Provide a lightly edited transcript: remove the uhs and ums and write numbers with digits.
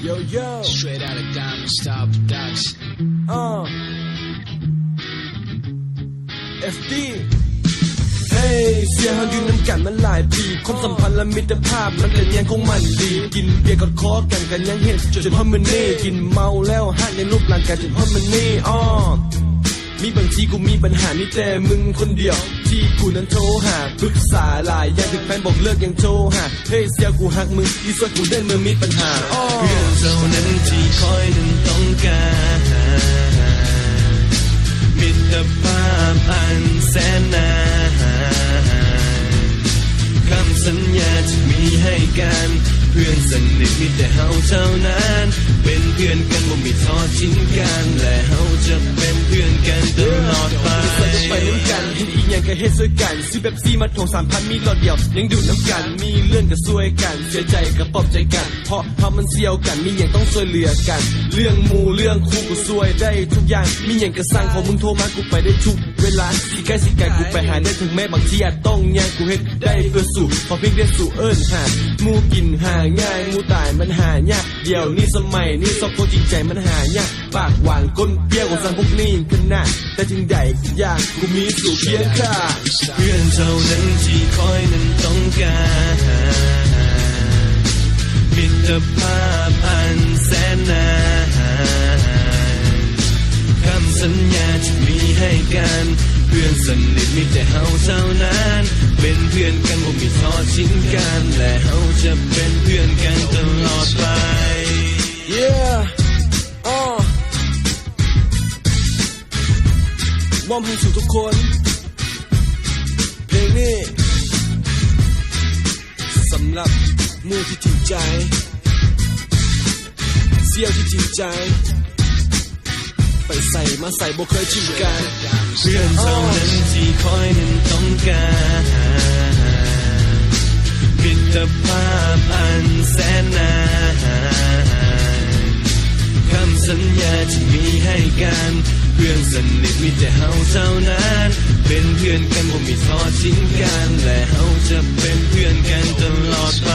Yo yo Straight out of Diamond Star Production FD เฮ้ยเสียงอยู่น้ำกันมาหลายปีความสัมพันธ์และมิตรภาพมันก็ยังคงมันดีกินเบียร์กอดคอกันยังเห็นจนฮอมมันนี่กินเมาแล้วหักในรูปร่างกายจนฮอมมันนี่มีบางทีกูมีปัญหานี่แต่มึงคนเดียวที่กูนั้นโทรหาปรึกษาหลายอย่างถึงแฟนบอกเลิกยังโทรหาเฮ้ยเสียกูหักมึงที่ส่วนกูเดินเมื่อมีปัญหาเพื่อนเท่านั้นที่คอยนั้นต้องการมิตรภาพอันแสนนานคำสัญญาที่มีให้กันเพื่อนสนิทมีแต่เฮาเท่านั้นเป็นเพื่อนกันบ่มีทอดทิ้งกันและเฮาจะเป็นเพื่อนกันตลอดไปไปน้ำกันเห็นอีกอย่างก็เฮ็ดช่วยกันซื้อแบบซี่มาถง3,000มีหลอดเดียวยังดูดน้ำกันมีเรื่องก็ช่วยกันเสียใจก็ปลอบใจกันเพราะทำมันเสียวกันมีอย่างต้องช่วยเหลือกันเรื่องหมู่เรื่องคู่กูช่วยได้ทุกอย่างมีอย่างก็สร้างของมึงโทรมากูไปได้ทุกเวลาสิใกล้สิไกลกูไปหาได้ถึงแม้บางทีอาจต้องแย่งกูเฮ็ดได้เพื่อสู่พอเพียงได้สู่หาหมู่กินหาง่ายหมู่ตายมันหายากเดี๋ยวนี้สมัยนี้ซอกโคจริงใจมันหายากปากหวานก้นเปรี้ยวของสังพวกนี้ขนาดแต่ถึงใดอยากกูมีสู่เพียงข้าเพื่อนเท่านั้นที่คอยนั้นต้องการมิตรภาพอันแสนนานคำสัญญาที่มีให้กันเพื่อนสนิทมีแต่เฮาเท่านั้นเป็นเพื่อนกันบ่มีทอดทิ้งกันและเฮาจะเป็นเพื่อนกันตลอดไป Yeah มอบให้สู่ทุกคนเพลงนี้สำหรับมือที่จริงใจเสี้ยวที่จริงใจไปใส่มาใส่บ่เคยชิมกันเพื่อนเท่านั้นที่คอยนั้นต้องการมิตรภาพอันแสนนานคำสัญญาที่มีให้กันเพื่อนสนิทมีแต่เฮาเท่านั้นเป็นเพื่อนกันบ่มีทอดทิ้งกันและเฮาจะเป็นเพื่อนกันตลอดไป